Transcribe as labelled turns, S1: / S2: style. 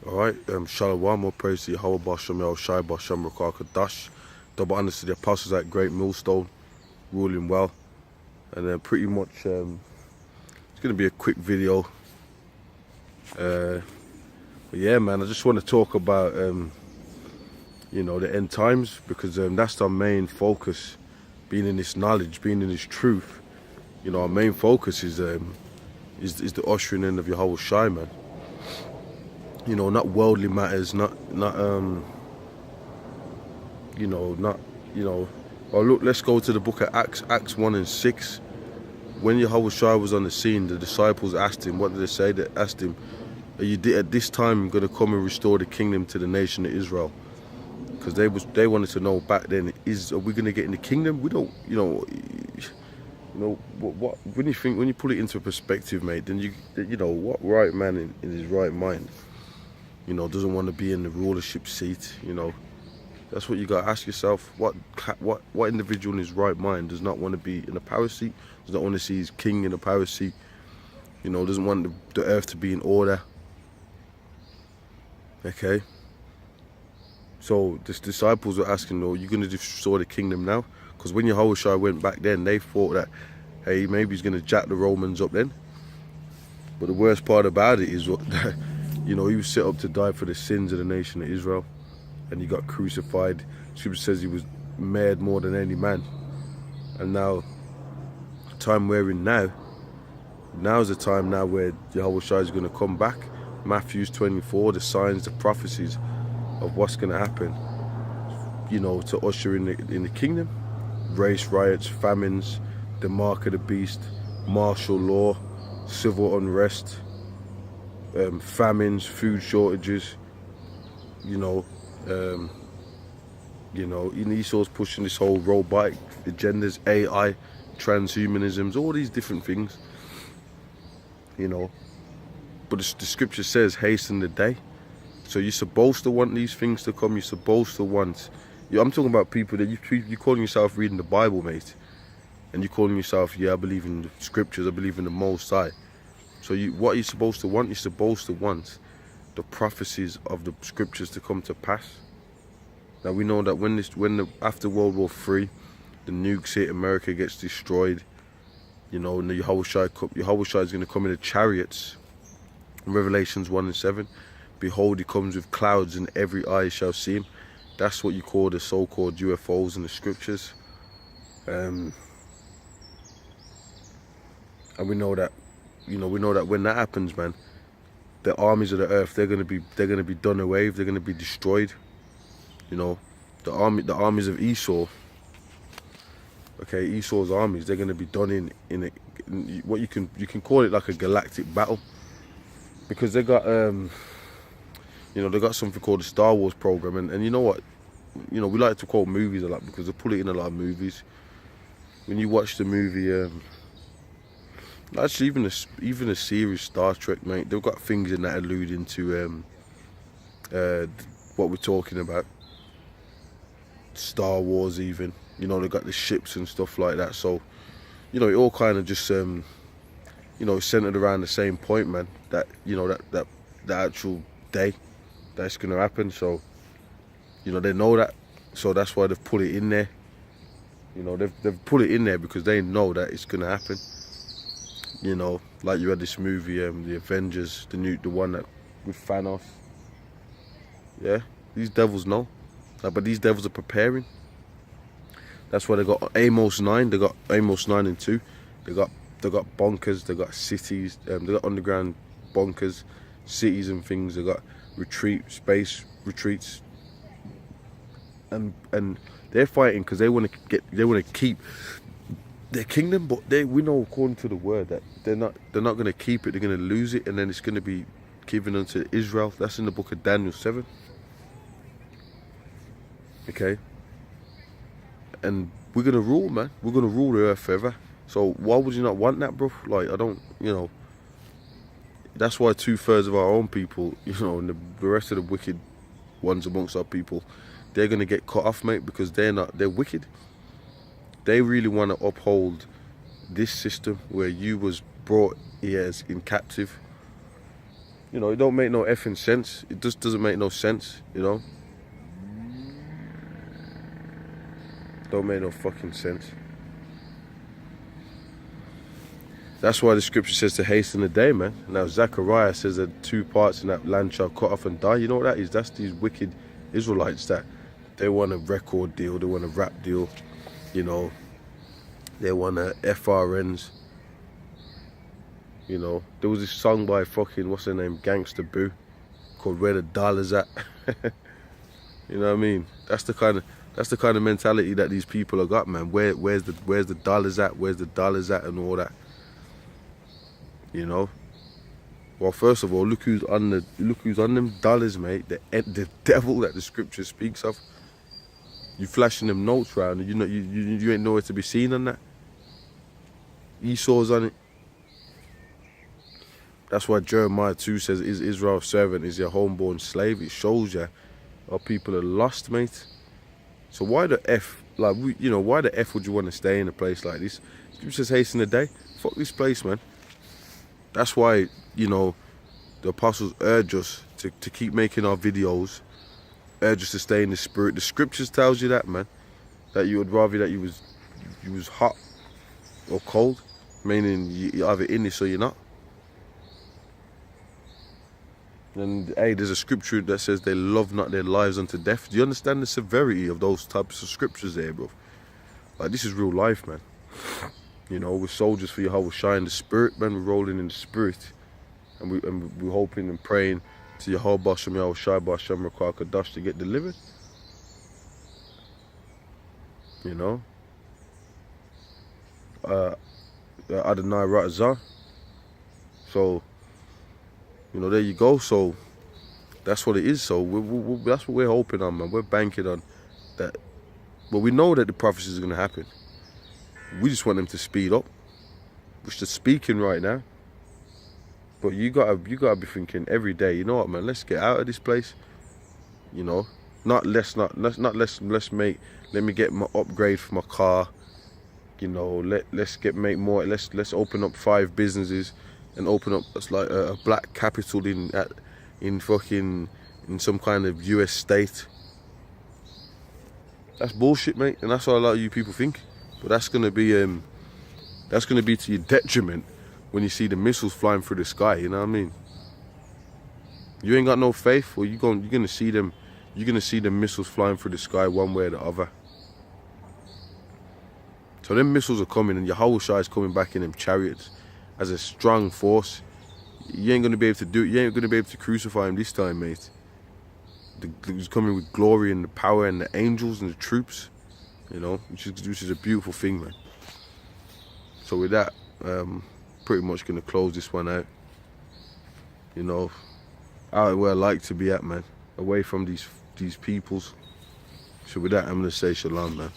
S1: Alright, Shalom, more praise to Yahweh Bashem El Shai Bashem Rakar Kadash. Double honors to the apostles at Great Millstone, ruling well. And then pretty much, it's going to be a quick video. But yeah, man, I just want to talk about, you know, the end times, because that's our main focus, being in this knowledge, being in this truth. You know, our main focus is the ushering in of Yahweh Shai, man. You know, not worldly matters, not well, look, let's go to the book of Acts 1 and 6. When Yahweh Shai was on the scene, the disciples asked him, what did they say? They asked him, are you at this time going to come and restore the kingdom to the nation of Israel? Because they wanted to know back then, are we going to get in the kingdom? We don't, what when you put it into perspective, mate, then you know what right man in his right mind, you know, doesn't want to be in the rulership seat. You know, that's what you got to ask yourself. What individual in his right mind does not want to be in a power seat, does not want to see his king in a power seat, you know, doesn't want the earth to be in order? Okay, so the disciples were asking, oh, you're going to restore the kingdom now? Because when Yahweh Shai went back then, they thought that, hey, maybe he's going to jack the Romans up then. But the worst part about it is, you know, he was set up to die for the sins of the nation of Israel, and he got crucified. Scripture says he was mad more than any man. And now, the time we're in now is the time now where Yahweh Shai is going to come back. Matthew 24, the signs, the prophecies of what's going to happen, you know, to usher in the kingdom. Race riots, famines, the mark of the beast, martial law, civil unrest, famines, food shortages, Esau's pushing this whole robotic agendas, AI, transhumanisms, all these different things, you know. But the scripture says, hasten the day. So you're supposed to want these things to come. You're supposed to want. I'm talking about people that you're calling yourself reading the Bible, mate, and you're calling yourself, yeah, I believe in the scriptures, I believe in the Most High. So what are you supposed to want? You're supposed to want the prophecies of the scriptures to come to pass. Now we know that after World War III, the nukes hit, America gets destroyed. You know, and the Yahweh Shai is going to come in the chariots. In Revelations 1 and 7, behold, he comes with clouds, and every eye shall see him. That's what you call the so-called UFOs in the scriptures. And we know that, when that happens, man, the armies of the earth, they're gonna be done away with, they're gonna be destroyed. You know, the armies of Esau. Okay, Esau's armies, they're gonna be done in what you can call it like a galactic battle. Because they got they got something called the Star Wars program, and you know what, we like to quote movies a lot because they put it in a lot of movies. When you watch the movie, actually even the series Star Trek, mate, they've got things in that alluding to what we're talking about. Star Wars, even, they got the ships and stuff like that. So, it all kind of just centered around the same point, man. That the actual day that's gonna happen. So, they know that. So that's why they've put it in there. They've put it in there because they know that it's gonna happen. Like you had this movie, The Avengers, the one that with Thanos. Yeah, these devils know. But these devils are preparing. That's why they got Amos 9. They got Amos 9 and 2. They got bunkers, they got cities, they got underground bunkers, cities and things. They got space retreats, and they're fighting because they want to keep their kingdom. But we know, according to the word, that they're not going to keep it. They're going to lose it, and then it's going to be given unto Israel. That's in the book of Daniel 7. Okay, and we're going to rule, man. We're going to rule the earth forever. So why would you not want that, bro? Like, I don't, that's why 2/3 of our own people, and the rest of the wicked ones amongst our people, they're going to get cut off, mate, because they're wicked. They really want to uphold this system where you was brought here as in captive. You know, it don't make no effing sense. It just doesn't make no sense, you know. Don't make no fucking sense. That's why the scripture says to hasten the day, man. Now Zechariah says that 2 parts in that land shall cut off and die. You know what that is? That's these wicked Israelites that they want a record deal, they want a rap deal, you know. They want a FRNs. You know, there was this song by fucking, what's her name, Gangsta Boo, called Where the Dollar's At. You know what I mean? That's the kind of mentality that these people have got, man. Where's the dollars at? Where's the dollars at and all that? You know? Well, first of all, look who's on them dollars, mate. The devil that the scripture speaks of. You flashing them notes round, and you ain't nowhere to be seen on that. Esau's on it. That's why Jeremiah 2 says, "Is Israel's servant is your homeborn slave." It shows you our people are lost, mate. So why the F, like, why the F would you want to stay in a place like this? Scripture says hasten the day. Fuck this place, man. That's why, the apostles urge us to keep making our videos, urge us to stay in the spirit. The scriptures tells you that, man, that you would rather that you was hot or cold, meaning you're either in this or you're not. And hey, there's a scripture that says they love not their lives unto death. Do you understand the severity of those types of scriptures there, bro? Like, this is real life, man. You know, we're soldiers for Yahweh Shai in the spirit, man. We're rolling in the spirit. And we're hoping and praying to Yahweh Bashem Yahweh Shai Bashem Rakah Kadash to get delivered. You know? Adonai Ratazah. So, there you go. So that's what it is. So that's what we're hoping on, man. We're banking on that. But we know that the prophecies is going to happen. We just want them to speed up, which they're speaking right now. But you gotta be thinking every day. You know what, man? Let's get out of this place. You know, let me get my upgrade for my car. You know, let's make more. Let's open up 5 businesses. And open up like a black capital in some kind of US state. That's bullshit, mate, and that's what a lot of you people think. But that's gonna be to your detriment when you see the missiles flying through the sky. You know what I mean? You ain't got no faith, or you're gonna see them. You're gonna see the missiles flying through the sky one way or the other. So them missiles are coming, and Yahweh Shai is coming back in them chariots as a strong force. You ain't gonna be able to do it. You ain't gonna be able to crucify him this time, mate. He's coming with glory and the power and the angels and the troops, which is a beautiful thing, man. So with that, pretty much gonna close this one out. Out where I like to be at, man, away from these peoples. So with that, I'm gonna say shalom, man.